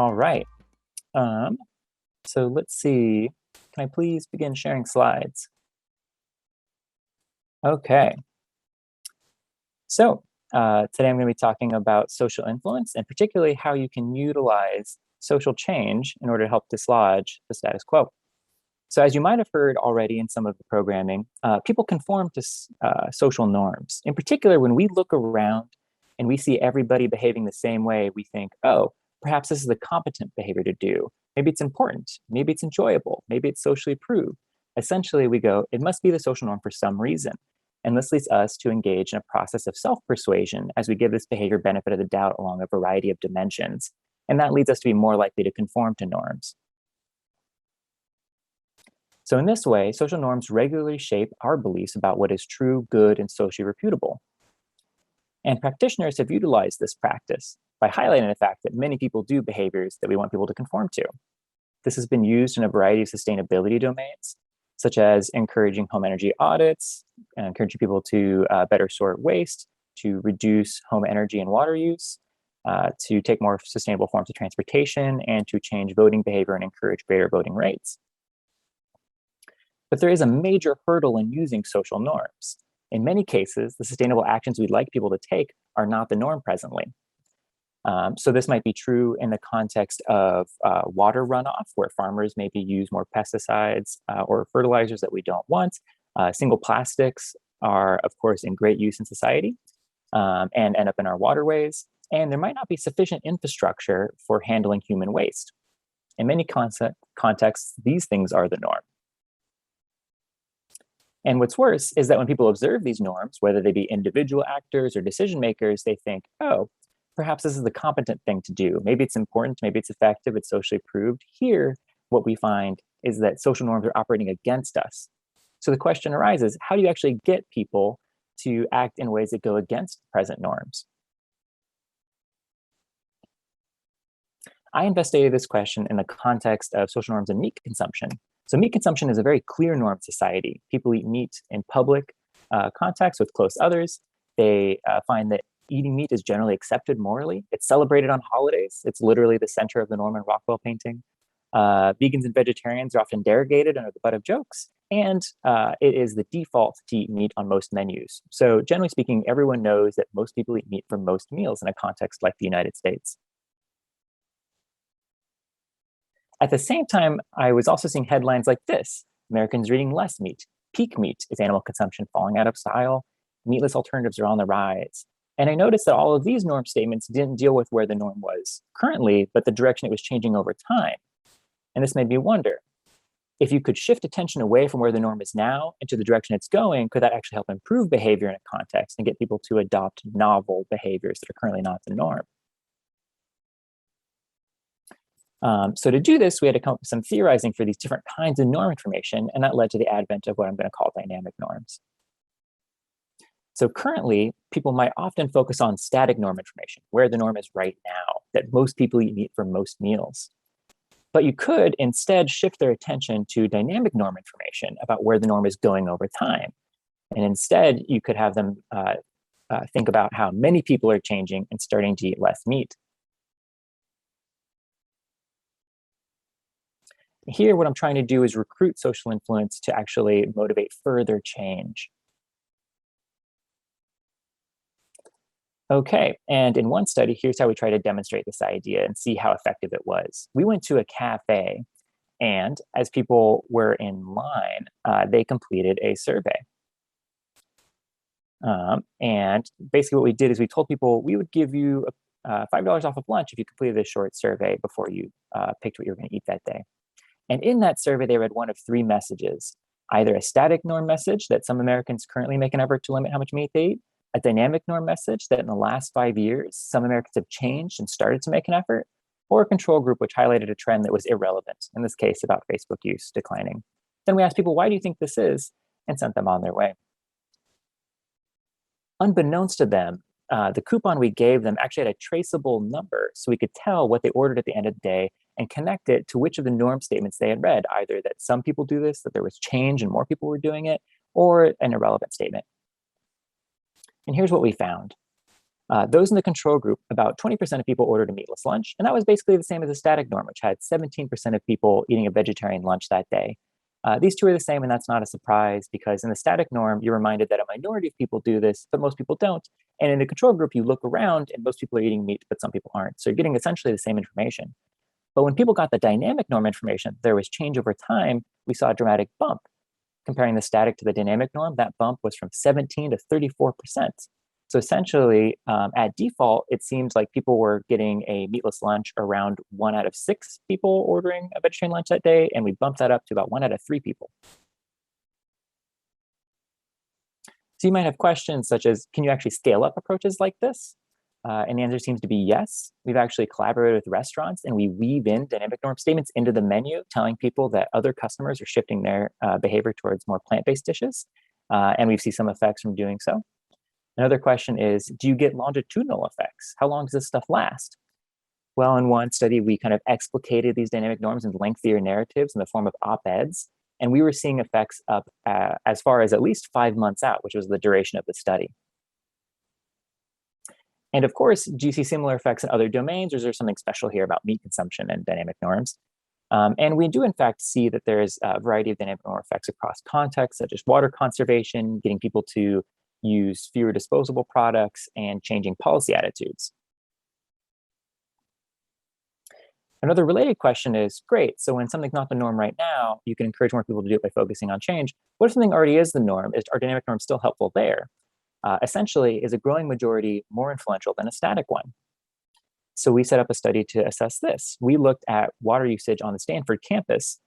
All right. Um, so let's see. Can I please begin sharing slides? Okay. So today I'm going to be talking about social influence and particularly how you can utilize social change in order to help dislodge the status quo. So as you might have heard already in some of the programming, people conform to social norms. In particular, when we look around and we see everybody behaving the same way, we think, oh, perhaps this is a competent behavior to do. Maybe it's important. Maybe it's enjoyable. Maybe it's socially approved. Essentially, we go, it must be the social norm for some reason. And this leads us to engage in a process of self-persuasion as we give this behavior benefit of the doubt along a variety of dimensions. And that leads us to be more likely to conform to norms. So in this way, social norms regularly shape our beliefs about what is true, good, and socially reputable. And practitioners have utilized this practice by highlighting the fact that many people do behaviors that we want people to conform to. This has been used in a variety of sustainability domains, such as encouraging home energy audits, encouraging people to better sort waste, to reduce home energy and water use, to take more sustainable forms of transportation, and to change voting behavior and encourage greater voting rates. But there is a major hurdle in using social norms. In many cases, the sustainable actions we'd like people to take are not the norm presently. So this might be true in the context of water runoff, where farmers maybe use more pesticides or fertilizers that we don't want. Single plastics are, of course, in great use in society and end up in our waterways. And there might not be sufficient infrastructure for handling human waste. In many contexts, these things are the norm. And what's worse is that when people observe these norms, whether they be individual actors or decision makers, they think, oh, perhaps this is the competent thing to do. Maybe it's important, maybe it's effective, it's socially approved. Here, what we find is that social norms are operating against us. So the question arises, how do you actually get people to act in ways that go against present norms? I investigated this question in the context of social norms and meat consumption. So meat consumption is a very clear norm in society. People eat meat in public contacts with close others. They find that eating meat is generally accepted morally. It's celebrated on holidays. It's literally the center of the Norman Rockwell painting. Vegans and vegetarians are often derogated under the butt of jokes. And it is the default to eat meat on most menus. So generally speaking, everyone knows that most people eat meat for most meals in a context like the United States. At the same time, I was also seeing headlines like this: Americans are eating less meat. Peak meat is animal consumption falling out of style. Meatless alternatives are on the rise. And I noticed that all of these norm statements didn't deal with where the norm was currently, but the direction it was changing over time. And this made me wonder, if you could shift attention away from where the norm is now into the direction it's going, could that actually help improve behavior in a context and get people to adopt novel behaviors that are currently not the norm? So to do this, we had to come up with some theorizing for these different kinds of norm information, and that led to the advent of what I'm going to call dynamic norms. So currently, people might often focus on static norm information, where the norm is right now, that most people eat meat for most meals. But you could instead shift their attention to dynamic norm information about where the norm is going over time. And instead, you could have them think about how many people are changing and starting to eat less meat. Here, what I'm trying to do is recruit social influence to actually motivate further change. Okay, and in one study, here's how we try to demonstrate this idea and see how effective it was. We went to a cafe, and as people were in line, they completed a survey. And basically what we did is we told people we would give you $5 off of lunch if you completed this short survey before you picked what you were going to eat that day. And in that survey, they read one of three messages: either a static norm message that some Americans currently make an effort to limit how much meat they eat, a dynamic norm message that in the last 5 years, some Americans have changed and started to make an effort, or a control group which highlighted a trend that was irrelevant, in this case about Facebook use declining. Then we asked people, why do you think this is? And sent them on their way. Unbeknownst to them, the coupon we gave them actually had a traceable number, so we could tell what they ordered at the end of the day and connect it to which of the norm statements they had read, either that some people do this, that there was change and more people were doing it, or an irrelevant statement. And here's what we found. Those in the control group, about 20% of people ordered a meatless lunch, and that was basically the same as the static norm, which had 17% of people eating a vegetarian lunch that day. These two are the same, and that's not a surprise because in the static norm, you're reminded that a minority of people do this, but most people don't. And in the control group, you look around and most people are eating meat, but some people aren't. So you're getting essentially the same information. But when people got the dynamic norm information, there was change over time. We saw a dramatic bump. Comparing the static to the dynamic norm, that bump was from 17 to 34%. So essentially, at default, it seems like people were getting a meatless lunch around 1 out of 6 people ordering a vegetarian lunch that day, and we bumped that up to about 1 out of 3 people. So you might have questions such as, can you actually scale up approaches like this? And the answer seems to be yes. We've actually collaborated with restaurants and we weave in dynamic norm statements into the menu, telling people that other customers are shifting their behavior towards more plant-based dishes. And we've seen some effects from doing so. Another question is, do you get longitudinal effects? How long does this stuff last? Well, in one study, we kind of explicated these dynamic norms in lengthier narratives in the form of op-eds. And we were seeing effects up as far as at least 5 months out, which was the duration of the study. And of course, do you see similar effects in other domains, or is there something special here about meat consumption and dynamic norms? And we do, in fact, see that there is a variety of dynamic norm effects across contexts, such as water conservation, getting people to use fewer disposable products, and changing policy attitudes. Another related question is, great, so when something's not the norm right now, you can encourage more people to do it by focusing on change. What if something already is the norm? Are dynamic norms still helpful there? Essentially, is a growing majority more influential than a static one? So we set up a study to assess this. We looked at water usage on the Stanford campus,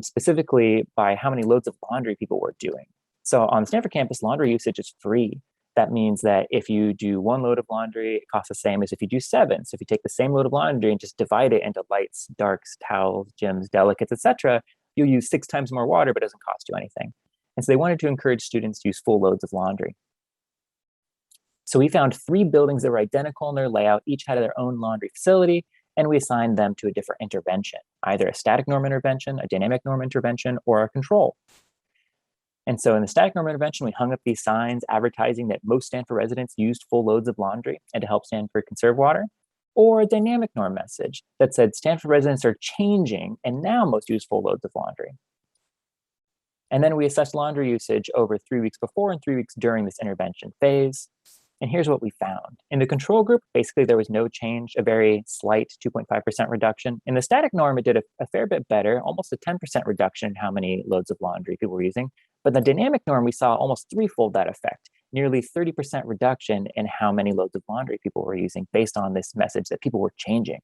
specifically by how many loads of laundry people were doing. So on the Stanford campus, laundry usage is free. That means that if you do 1 load of laundry, it costs the same as if you do 7. So if you take the same load of laundry and just divide it into lights, darks, towels, gyms, delicates, etc., you'll use 6 times more water, but it doesn't cost you anything. And so they wanted to encourage students to use full loads of laundry. So we found 3 buildings that were identical in their layout, each had their own laundry facility, and we assigned them to a different intervention, either a static norm intervention, a dynamic norm intervention, or a control. And so in the static norm intervention, we hung up these signs advertising that most Stanford residents used full loads of laundry and to help Stanford conserve water, or a dynamic norm message that said Stanford residents are changing and now most use full loads of laundry. And then we assessed laundry usage over 3 weeks before and 3 weeks during this intervention phase. And here's what we found. In the control group, basically there was no change, a very slight 2.5% reduction. In the static norm, it did a fair bit better, almost a 10% reduction in how many loads of laundry people were using. But in the dynamic norm, we saw almost 3-fold that effect, nearly 30% reduction in how many loads of laundry people were using based on this message that people were changing.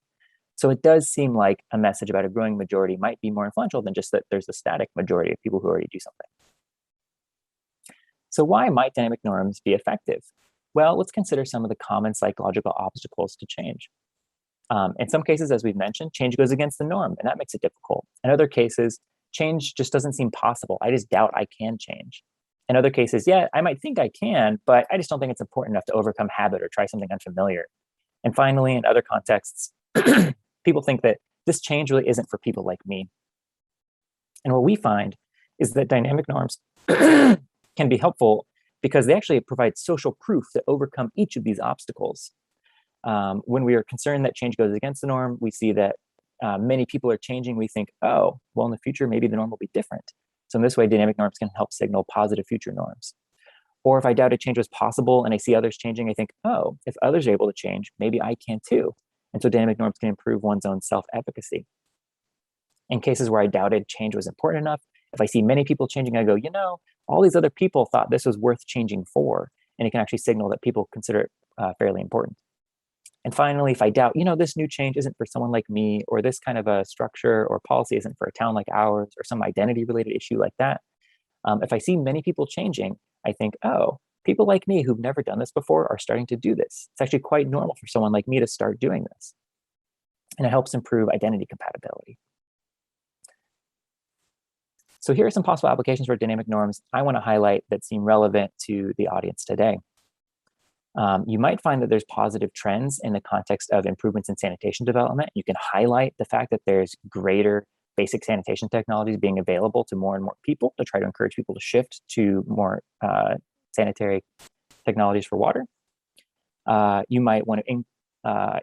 So it does seem like a message about a growing majority might be more influential than just that there's a static majority of people who already do something. So why might dynamic norms be effective? Well, let's consider some of the common psychological obstacles to change. In some cases, as we've mentioned, change goes against the norm, and that makes it difficult. In other cases, change just doesn't seem possible. I just doubt I can change. In other cases, yeah, I might think I can, but I just don't think it's important enough to overcome habit or try something unfamiliar. And finally, in other contexts, people think that this change really isn't for people like me. And what we find is that dynamic norms can be helpful because they actually provide social proof to overcome each of these obstacles. When we are concerned that change goes against the norm, we see that many people are changing. We think, oh, well, in the future, maybe the norm will be different. So in this way, dynamic norms can help signal positive future norms. Or if I doubted change was possible and I see others changing, I think, oh, if others are able to change, maybe I can too. And so dynamic norms can improve one's own self-efficacy. In cases where I doubted change was important enough, if I see many people changing, I go, all these other people thought this was worth changing for. And it can actually signal that people consider it fairly important. And finally, if I doubt, this new change isn't for someone like me, or this kind of a structure or policy isn't for a town like ours, or some identity-related issue like that, if I see many people changing, I think, oh, people like me who've never done this before are starting to do this. It's actually quite normal for someone like me to start doing this. And it helps improve identity compatibility. So here are some possible applications for dynamic norms I want to highlight that seem relevant to the audience today. You might find that there's positive trends in the context of improvements in sanitation development. You can highlight the fact that there's greater basic sanitation technologies being available to more and more people to try to encourage people to shift to more sanitary technologies for water. You might want to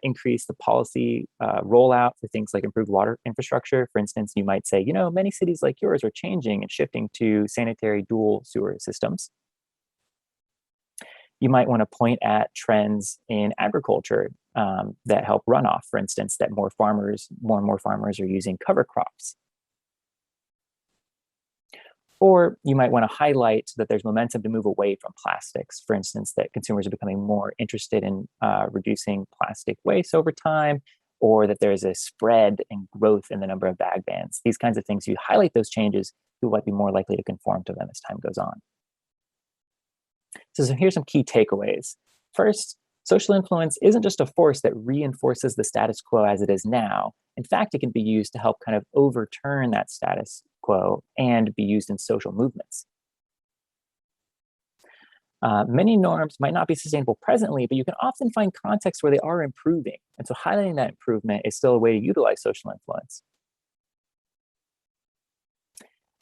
increase the policy rollout for things like improved water infrastructure. For instance, you might say, many cities like yours are changing and shifting to sanitary dual sewer systems. You might want to point at trends in agriculture that help runoff. For instance, that more and more farmers are using cover crops. Or you might want to highlight that there's momentum to move away from plastics. For instance, that consumers are becoming more interested in reducing plastic waste over time, or that there's a spread and growth in the number of bag bans. These kinds of things, you highlight those changes, people might be more likely to conform to them as time goes on. So here's some key takeaways. First, social influence isn't just a force that reinforces the status quo as it is now. In fact, it can be used to help kind of overturn that status quo and be used in social movements. Many norms might not be sustainable presently, but you can often find contexts where they are improving. And so highlighting that improvement is still a way to utilize social influence.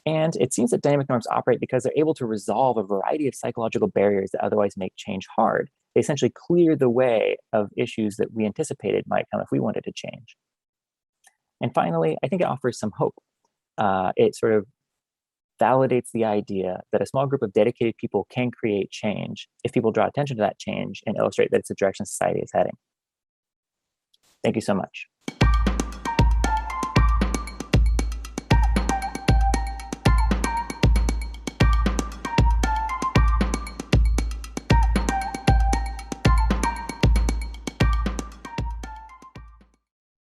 And it seems that dynamic norms operate because they're able to resolve a variety of psychological barriers that otherwise make change hard. They essentially clear the way of issues that we anticipated might come if we wanted to change. And finally, I think it offers some hope. It sort of validates the idea that a small group of dedicated people can create change if people draw attention to that change and illustrate that it's the direction society is heading. Thank you so much.